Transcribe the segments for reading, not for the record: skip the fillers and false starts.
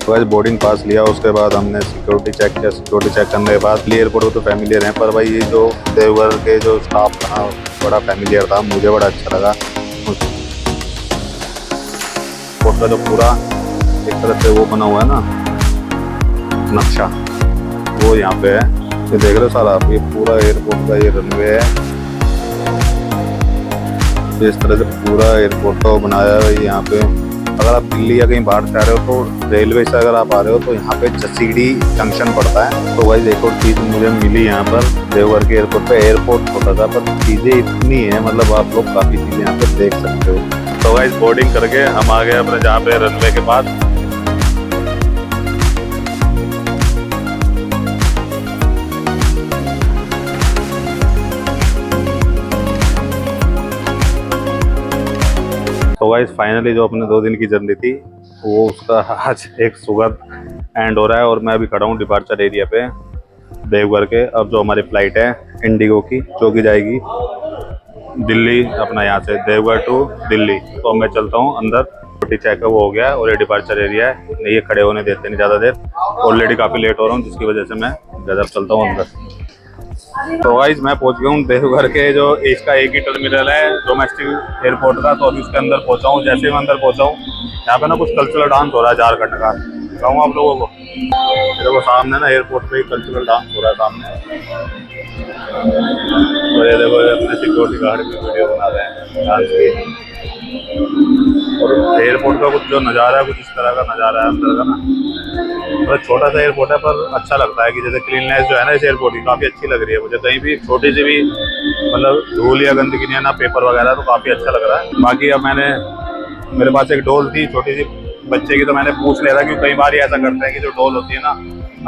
तो आज boarding pass लिया, उसके बाद हमने सिक्योरिटी चेक किया। सिक्योरिटी चेक करने के बाद दिल्ली एयरपोर्ट को तो फैमिलियर हैं, पर भाई ये जो देवघर के जो स्टाफ था ना, बड़ा फैमिलियर था, मुझे बड़ा अच्छा लगा। एयरपोर्ट का जो पूरा एक तरह से वो बना हुआ है ना नक्शा, वो यहाँ पे है। ये देख रहे हो सारा आप, ये पूरा एयरपोर्ट का ये रनवे है। इस तरह से पूरा एयरपोर्ट को बनाया है यहाँ पे। अगर आप दिल्ली या कहीं बाहर से आ रहे हो तो रेलवे से अगर आप आ रहे हो तो यहाँ पे जसीडी जंक्शन पड़ता है। तो भाई देखो चीज़ मुझे मिली यहाँ पर देवघर के एयरपोर्ट पे। एयरपोर्ट छोटा था पर चीज़ें इतनी है, मतलब आप लोग काफ़ी चीज़ें यहाँ पे देख सकते हो। तो भाई बोर्डिंग करके हम आ गए अपने जहाँ पे रनवे के पास। तो गाइस फाइनली जो अपने 2 दिन की जर्नी थी वो उसका आज एक सुखद एंड हो रहा है। और मैं अभी खड़ा हूँ डिपार्चर एरिया पे देवघर के। अब जो हमारी फ्लाइट है इंडिगो की, जो कि जाएगी दिल्ली, अपना यहाँ से देवघर टू दिल्ली। तो मैं चलता हूँ अंदर, छोटी चेक वो हो गया है और ये डिपार्चर एरिया है, नहीं ये खड़े होने देते नहीं ज़्यादा देर। ऑलरेडी काफ़ी लेट हो रहा हूँ जिसकी वजह से मैं ज़्यादा चलता हूँ अंदर। तो गाइस मैं पहुंच गया हूँ देवघर के जो इसका एक ही टर्मिनल है डोमेस्टिक एयरपोर्ट का। तो अभी उसके अंदर पहुंचा हूँ। जैसे मैं अंदर पहुंचा हूँ यहाँ पे ना कुछ कल्चरल डांस हो रहा है झारखंड का, बताऊँ आप लोगों को। देखो सामने ना एयरपोर्ट पे कल्चरल डांस हो रहा है सामने। तो ये देखो अपने सिक्योरिटी गार्ड की वीडियो बना रहे हैं डांस की। और एयरपोर्ट का कुछ जो नज़ारा है कुछ इस तरह का नज़ारा है अंदर का ना। मतलब छोटा सा एयरपोर्ट है पर अच्छा लगता है कि जैसे क्लीननेस जो है ना इस एयरपोर्ट की काफ़ी अच्छी लग रही है मुझे। कहीं भी छोटी सी भी मतलब धूल या गंदगी नहीं है ना, पेपर वगैरह, तो काफ़ी अच्छा लग रहा है। बाकी अब मेरे पास एक डोल थी छोटी सी बच्चे की, तो मैंने पूछ लिया था कि कई बार ऐसा करते हैं कि जो डोल होती है ना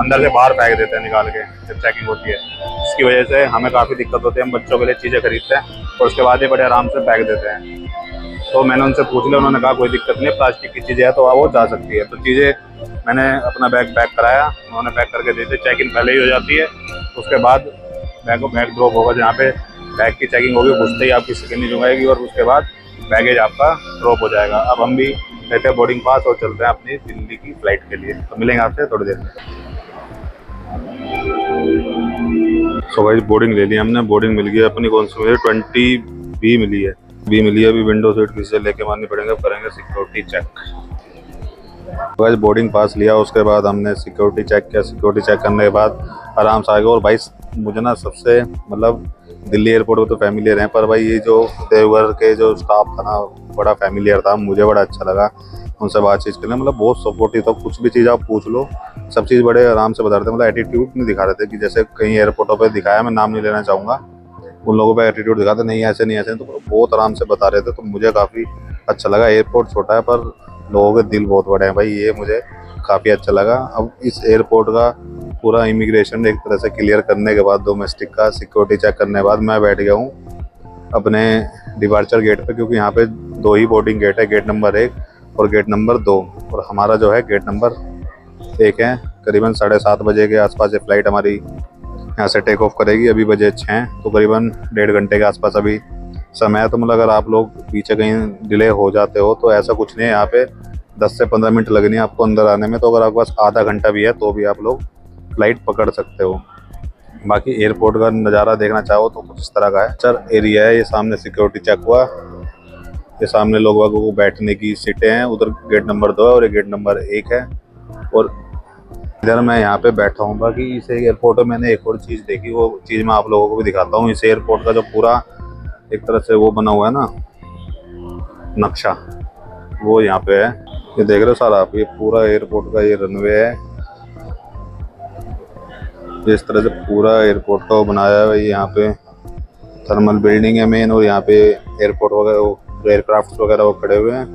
अंदर से बाहर फेंक देते हैं निकाल के जब चेकिंग होती है। इसकी वजह से हमें काफ़ी दिक्कत होती है। हम बच्चों के लिए चीज़ें खरीदते हैं और उसके बाद ये बड़े आराम से फेंक देते हैं। तो मैंने उनसे पूछ लिया, उन्होंने कहा कोई दिक्कत नहीं है, प्लास्टिक की चीज़ें है तो वो जा सकती है। तो चीज़ें मैंने अपना बैग पैक कराया, उन्होंने पैक करके दे दी। चेकिंग पहले ही हो जाती है, उसके बाद बैग ड्रॉप होगा जहाँ पे बैग की चेकिंग होगी, घुसते ही आपकी स्क्रीनिंग लगाएगी और उसके बाद बैगेज आपका ड्रॉप हो जाएगा। अब हम भी लेते हैं बोर्डिंग पास और चलते हैं अपनी दिल्ली की फ्लाइट के लिए। तो मिलेंगे आपसे थोड़ी देर में। सो भाई बोर्डिंग ले ली हमने। बोर्डिंग मिल गई अपनी, कौन सी मिली, 20B मिली है। बी मिली है। अभी विंडो सीट किसी से लेके मारनी पड़ेंगे, अब करेंगे सिक्योरिटी चेक। तो आज बोर्डिंग पास लिया, उसके बाद हमने सिक्योरिटी चेक किया। सिक्योरिटी चेक करने के बाद आराम से आ गए। और भाई मुझे ना सबसे मतलब दिल्ली एयरपोर्ट पर तो फैमिलियर हैं, पर भाई ये जो देवघर के जो स्टाफ था ना बड़ा फैमिलियर था, मुझे बड़ा अच्छा लगा उनसे बातचीत करने। मतलब बहुत सपोर्टिव था, कुछ भी चीज़ आप पूछ लो सब चीज़ बड़े आराम से बता रहे थे। मतलब एटीट्यूड नहीं दिखा रहे थे कि जैसे कई एयरपोर्टों पर दिखाया, मैं नाम नहीं लेना चाहूँगा, उन लोगों पे एटीट्यूड दिखाते नहीं ऐसे नहीं ऐसे, तो बहुत आराम से बता रहे थे। तो मुझे काफ़ी अच्छा लगा। एयरपोर्ट छोटा है पर लोगों के दिल बहुत बड़े हैं भाई, ये मुझे काफ़ी अच्छा लगा। अब इस एयरपोर्ट का पूरा इमिग्रेशन एक तरह से क्लियर करने के बाद, डोमेस्टिक का सिक्योरिटी चेक करने के बाद मैं बैठ गया हूँ अपने डिपार्चर गेट पे, क्योंकि यहाँ पे 2 ही बोर्डिंग गेट है, गेट नंबर 1 और गेट नंबर 2। और हमारा जो है गेट नंबर 1 है। करीबन 7:30 बजे के आसपास ये फ्लाइट हमारी यहाँ से टेक ऑफ करेगी। अभी बजे 6, तो करीबन 1.5 घंटे के आसपास अभी समय है। तो मतलब अगर आप लोग पीछे कहीं डिले हो जाते हो तो ऐसा कुछ नहीं है, यहाँ पे 10 से 15 मिनट लगनी है आपको अंदर आने में। तो अगर आपके पास आधा घंटा भी है तो भी आप लोग फ्लाइट पकड़ सकते हो। बाकी एयरपोर्ट का नज़ारा देखना चाहो तो कुछ इस तरह का है। सर एरिया है, ये सामने सिक्योरिटी चेक हुआ, ये सामने लोगों को बैठने की सीटें हैं। उधर गेट नंबर 2 है और ये गेट नंबर 1 है। और इधर मैं यहाँ पे बैठा हूँ। बाकी इस एयरपोर्ट में मैंने एक और चीज़ देखी, वो चीज़ मैं आप लोगों को भी दिखाता हूँ। इस एयरपोर्ट का जो पूरा एक तरह से वो बना हुआ है ना नक्शा, वो यहाँ पे है। ये देख रहे हो सारा आप, ये पूरा एयरपोर्ट का ये रनवे है। इस तरह से पूरा एयरपोर्ट का वो बनाया है। यहाँ पे थर्मल बिल्डिंग है मेन, और यहाँ पे एयरपोर्ट वगैरह एयरक्राफ्ट वगैरह वो खड़े हुए हैं।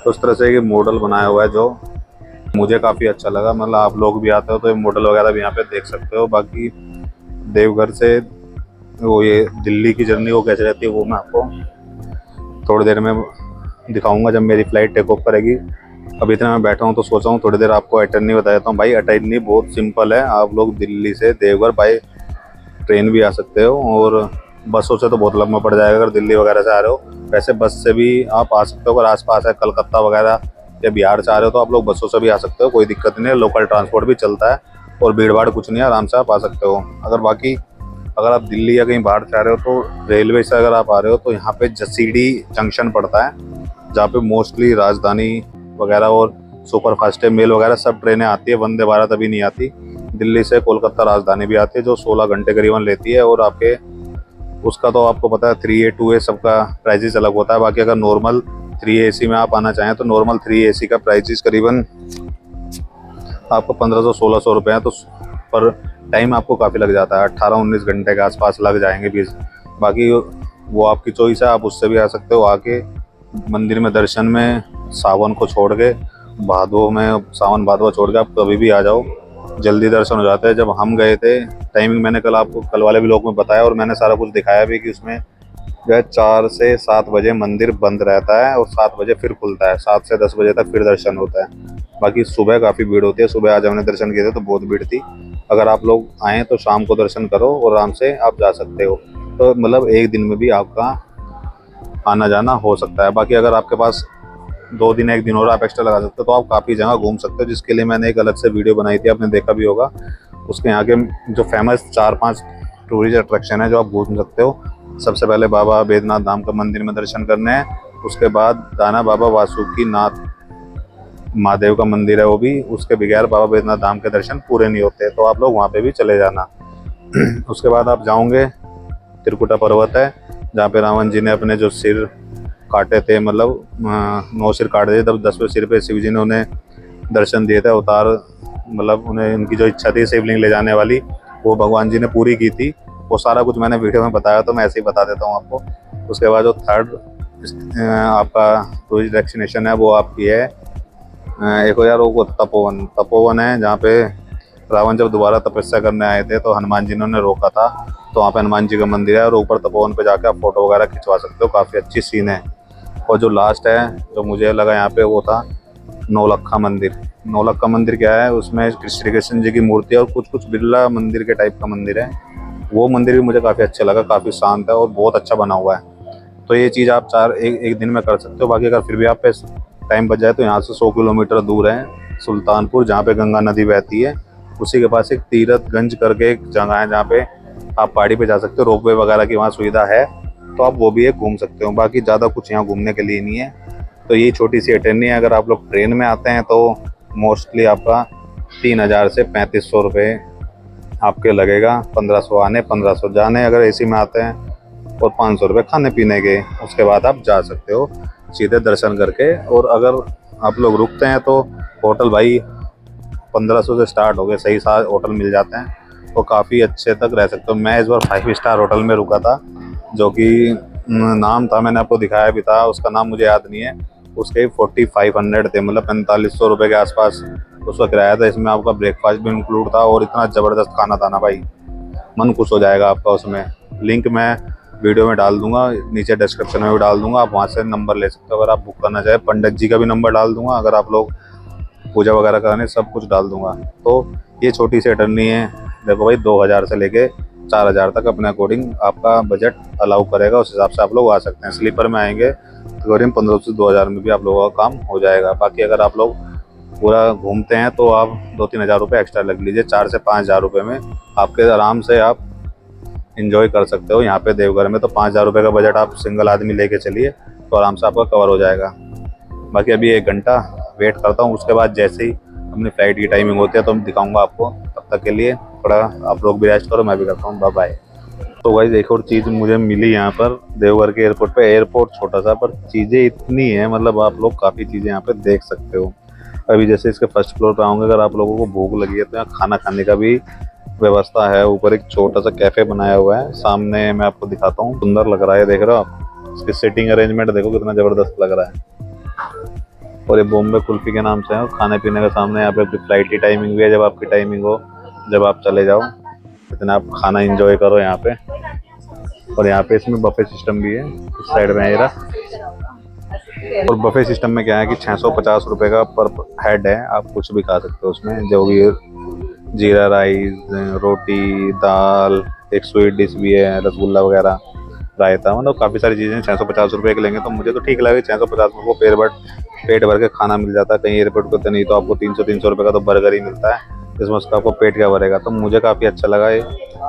तो इस तरह से ये मॉडल बनाया हुआ है जो मुझे काफ़ी अच्छा लगा। मतलब आप लोग भी आते हो तो ये मॉडल वगैरह भी यहाँ पे देख सकते हो। बाकी देवघर से वो ये दिल्ली की जर्नी वो कैसे रहती है वो मैं आपको थोड़ी देर में दिखाऊंगा जब मेरी फ़्लाइट टेक ऑफ करेगी। अभी इतना मैं बैठा हूँ तो सोचा हूँ थोड़ी देर आपको अटैनी बता देता हूँ। भाई अटैनी बहुत सिंपल है, आप लोग दिल्ली से देवघर बाय ट्रेन भी आ सकते हो, और बसों से तो बहुत लंबा पड़ जाएगा अगर दिल्ली वगैरह से आ रहे हो। वैसे बस से भी आप आ सकते हो अगर आसपास है, कलकत्ता वगैरह या बिहार से आ रहे हो तो आप लोग बसों से भी आ सकते हो, कोई दिक्कत नहीं है। लोकल ट्रांसपोर्ट भी चलता है और भीड़ भाड़ कुछ नहीं है, आराम से आप आ सकते हो। अगर बाकी अगर आप दिल्ली या कहीं बाहर से आ रहे हो तो रेलवे से अगर आप आ रहे हो तो यहाँ पे जसीडी जंक्शन पड़ता है, जहाँ पे मोस्टली राजधानी वगैरह और सुपर फास्ट मेल वगैरह सब ट्रेनें आती है। वंदे भारत अभी नहीं आती। दिल्ली से कोलकाता राजधानी भी आती है जो 16 घंटे करीबन लेती है, और आपके उसका तो आपको पता है 3A 2A सबका प्राइजेस अलग होता है। बाकी अगर नॉर्मल 3A AC में आप आना चाहें तो नॉर्मल 3A AC का प्राइजेस करीबन आपको 1500-1600 रुपये है। तो पर टाइम आपको काफ़ी लग जाता है, 18-19 घंटे के आसपास लग जाएंगे 20। बाकी वो आपकी चॉइस है, आप उससे भी आ सकते हो। आके मंदिर में दर्शन में सावन को छोड़ के, भादों में सावन भादवा छोड़ के आप कभी भी आ जाओ, जल्दी दर्शन हो जाते हैं। जब हम गए थे टाइमिंग मैंने कल आपको कल वाले व्लॉग में बताया, और मैंने सारा कुछ दिखाया भी कि उसमें जो है 4 से 7 बजे मंदिर बंद रहता है और 7 बजे फिर खुलता है। 7 से 10 बजे तक फिर दर्शन होता है। बाकी सुबह काफ़ी भीड़ होती है। सुबह आज हमने दर्शन किए थे तो बहुत भीड़ थी। अगर आप लोग आएँ तो शाम को दर्शन करो और आराम से आप जा सकते हो। तो मतलब एक दिन में भी आपका आना जाना हो सकता है। बाकी अगर आपके पास 2 दिन 1 दिन और आप एक्स्ट्रा लगा सकते हो तो आप काफ़ी जगह घूम सकते हो, जिसके लिए मैंने एक अलग से वीडियो बनाई थी, आपने देखा भी होगा। उसके यहाँ के जो फेमस 4-5 टूरिस्ट अट्रैक्शन है जो आप घूम सकते हो। सबसे पहले बाबा बैद्यनाथ धाम का मंदिर में दर्शन करने हैं। उसके बाद जाना बाबा वासुकीनाथ महादेव का मंदिर है वो भी, उसके बगैर बाबा बैद्यनाथ धाम के दर्शन पूरे नहीं होते, तो आप लोग वहाँ पे भी चले जाना। उसके बाद आप जाओगे त्रिकुटा पर्वत है, जहाँ पे रावण जी ने अपने जो सिर काटे थे, मतलब 9 सिर काटे थे, तब 10वें सिर पे शिव जी ने उन्हें दर्शन दिए थे अवतार, मतलब उन्हें उनकी जो इच्छा थी शिवलिंग ले जाने वाली वो भगवान जी ने पूरी की थी। वो सारा कुछ मैंने वीडियो में बताया, तो मैं ऐसे ही बता देता हूँ आपको। उसके बाद जो थर्ड आपका टूरिस्ट डेस्टिनेशन है वो आपकी है एक यार वो तपोवन है, जहाँ पे रावण जब दोबारा तपस्या करने आए थे तो हनुमान जी ने उन्हें रोका था। तो वहाँ पे हनुमान जी का मंदिर है और ऊपर तपोवन पे जाकर आप फोटो वगैरह खिंचवा सकते हो, काफ़ी अच्छी सीन है। और जो लास्ट है जो मुझे लगा यहाँ पे वो था नौलखा मंदिर। नौलखा मंदिर क्या है, उसमें श्री कृष्ण जी की मूर्ति है और कुछ कुछ बिरला मंदिर के टाइप का मंदिर है। वो मंदिर भी मुझे काफ़ी अच्छा लगा, काफ़ी शांत है और बहुत अच्छा बना हुआ है। तो ये चीज़ आप एक दिन में कर सकते हो। बाकी अगर फिर भी आप पे टाइम बच जाए तो यहाँ से 100 किलोमीटर दूर है सुल्तानपुर, जहाँ पे गंगा नदी बहती है। उसी के पास एक तीरथगंज करके एक जगह है जहाँ पे आप पहाड़ी पे जा सकते हो, रोपवे वगैरह की वहाँ सुविधा है, तो आप वो भी एक घूम सकते हो। बाकी ज़्यादा कुछ यहाँ घूमने के लिए नहीं है। तो ये छोटी सी अटेंडी है। अगर आप लोग ट्रेन में आते हैं तो मोस्टली आपका 3000 से 3500 रुपये आपके लगेगा, 1500 आने 1500 जाने। अगर AC में आते हैं और 500 रुपये खाने पीने के, उसके बाद आप जा सकते हो सीधे दर्शन करके। और अगर आप लोग रुकते हैं तो होटल भाई 1500 से स्टार्ट हो गए, सही सारे होटल मिल जाते हैं, तो काफ़ी अच्छे तक रह सकते हो। मैं इस बार 5 स्टार होटल में रुका था, जो कि नाम था मैंने आपको दिखाया भी था, उसका नाम मुझे याद नहीं है। उसके 4500 थे, मतलब 4500 रुपये के आसपास उसका किराया था। इसमें आपका ब्रेकफास्ट भी इंक्लूड था और इतना ज़बरदस्त खाना था ना भाई, मन खुश हो जाएगा आपका। उसमें लिंक मैं वीडियो में डाल दूंगा, नीचे डिस्क्रिप्शन में भी डाल दूंगा, आप वहाँ से नंबर ले सकते हो अगर आप बुक करना चाहें। पंडित जी का भी नंबर डाल दूंगा, अगर आप लोग पूजा वगैरह कराने सब कुछ डाल दूंगा। तो ये छोटी सी अटर्नी है, देखो भाई 2000 से लेके 4000 तक अपने अकॉर्डिंग आपका बजट अलाउ करेगा, उस हिसाब से आप लोग आ सकते हैं। स्लीपर में आएंगे तो करीब 1500 से 2000 में भी आप लोगों का काम हो जाएगा। बाकी अगर आप लोग पूरा घूमते हैं तो आप 2-3 हज़ार रुपये एक्स्ट्रा लग लीजिए, 4 से 5000 रुपये में आपके आराम से आप इंजॉय कर सकते हो। यहाँ पे देवघर में तो 5000 रुपये का बजट आप सिंगल आदमी लेके चलिए तो आराम से आपका कवर हो जाएगा। बाकी अभी 1 घंटा वेट करता हूँ, उसके बाद जैसे ही अपनी फ्लाइट की टाइमिंग होती है तो मैं दिखाऊंगा आपको। तब तक के लिए थोड़ा आप लोग भी रेस्ट करो, मैं भी करता हूँ। Bye bye. तो गाइस एक और चीज़ मुझे मिली यहाँ पर देवघर के एयरपोर्ट पे। एयरपोर्ट छोटा सा पर चीज़ें इतनी हैं, मतलब आप लोग काफ़ी चीज़ें यहाँ पे देख सकते हो। अभी जैसे इसके फर्स्ट फ्लोर पे आऊँगे, अगर आप लोगों को भूख लगी है तो यहाँ खाना खाने का भी व्यवस्था है। ऊपर एक छोटा सा कैफे बनाया हुआ है, सामने मैं आपको दिखाता हूँ, सुंदर लग रहा है, देख रहे हो आप। इसकी सिटिंग अरेंजमेंट देखो कितना ज़बरदस्त लग रहा है। और ये बॉम्बे कुल्फी के नाम से है। खाने पीने का सामने यहाँ पे फ्लाइट की टाइमिंग भी है, जब आपकी टाइमिंग हो जब आप चले जाओ, इतना आप खाना एंजॉय करो यहाँ पे। और यहाँ पे इसमें बफे सिस्टम भी है, इस साइड में है। और बफे सिस्टम में क्या है कि 650 रुपये का पर हेड है, आप कुछ भी खा सकते हो उसमें, जो भी जीरा राइस, रोटी, दाल, एक स्वीट डिश भी है, रसगुल्ला वगैरह, रायता, मतलब काफ़ी सारी चीज़ें 650 रुपये के लेंगे। तो मुझे तो ठीक लगे 650 रुपये को पेड़, बट पेट भर के खाना मिल जाता है। कहीं एयरपोर्ट पे तो नहीं तो आपको 300 रुपये का तो बर्गर ही मिलता है, इसमें उसका आपको पेट क्या भरेगा। तो मुझे काफ़ी अच्छा लगा ये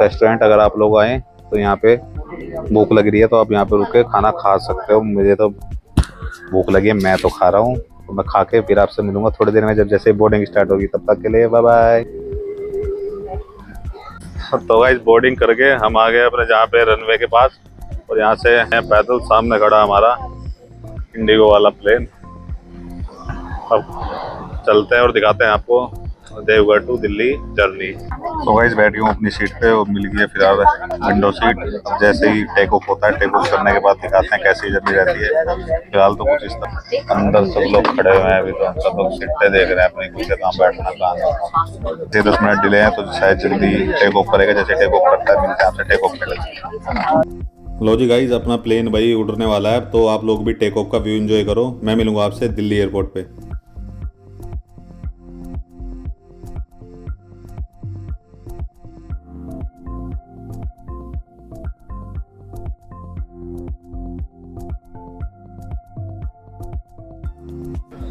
रेस्टोरेंट। अगर आप लोग आएँ तो यहाँ पे भूख लग रही है तो आप यहाँ पे रुक के खाना खा सकते हो। मुझे तो भूख लगी है, मैं तो खा रहा हूँ। तो मैं खा के फिर आपसे मिलूंगा थोड़ी देर में, जब जैसे बोर्डिंग स्टार्ट होगी। तब तक के लिए बाय बाय। तो गाइस बोर्डिंग करके हम आ गए अपने जहाँ पे रनवे के पास, और यहाँ से है पैदल सामने खड़ा हमारा इंडिगो वाला प्लेन। अब चलते हैं और दिखाते हैं आपको देवघर टू दिल्ली जर्नी। तो गाइस बैठ गया हूँ अपनी सीट पे और मिल गई है फिलहाल विंडो सीट। जैसे ही टेक ऑफ होता है, टेक ऑफ करने के बाद दिखाते हैं कैसी जर्नी रहती है। फिलहाल तो कुछ इस तरह अंदर सब लोग खड़े हुए हैं, अभी तो हम सब लोग सीटें देख रहे हैं अपनी, कुछ कहाँ बैठना कहाँ। 10 मिनट डिले है तो शायद जल्दी टेक ऑफ करेगा। जैसे टेक ऑफ करता है मिलते हैं आपसे टेक ऑफ कर। लो जी गाइस, अपना प्लेन भाई उड़ने वाला है, तो आप लोग भी टेक ऑफ का व्यू एंजॉय करो। मैं मिलूंगा आपसे दिल्ली एयरपोर्ट पे।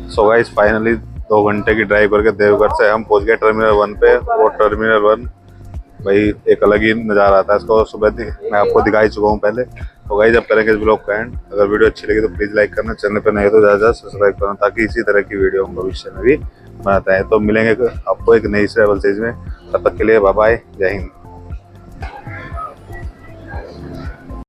सो गाइस फाइनली 2 घंटे की ड्राइव करके देवघर से हम पहुंच गए टर्मिनल 1 पे। और टर्मिनल 1 भाई एक अलग ही नज़ारा आता है इसको। सुबह मैं आपको दिखा ही चुका हूँ पहले। तो गाइस जब करेंगे इस ब्लॉग का एंड। अगर वीडियो अच्छी लगी तो प्लीज़ लाइक करना, चैनल पे नहीं तो ज़्यादा सब्सक्राइब करना, ताकि इसी तरह की वीडियो हम भविष्य में भी बनाते हैं। तो मिलेंगे आपको एक नई ट्रैवल सीरीज में, तब तक के लिए बाय बाय, जय हिंद।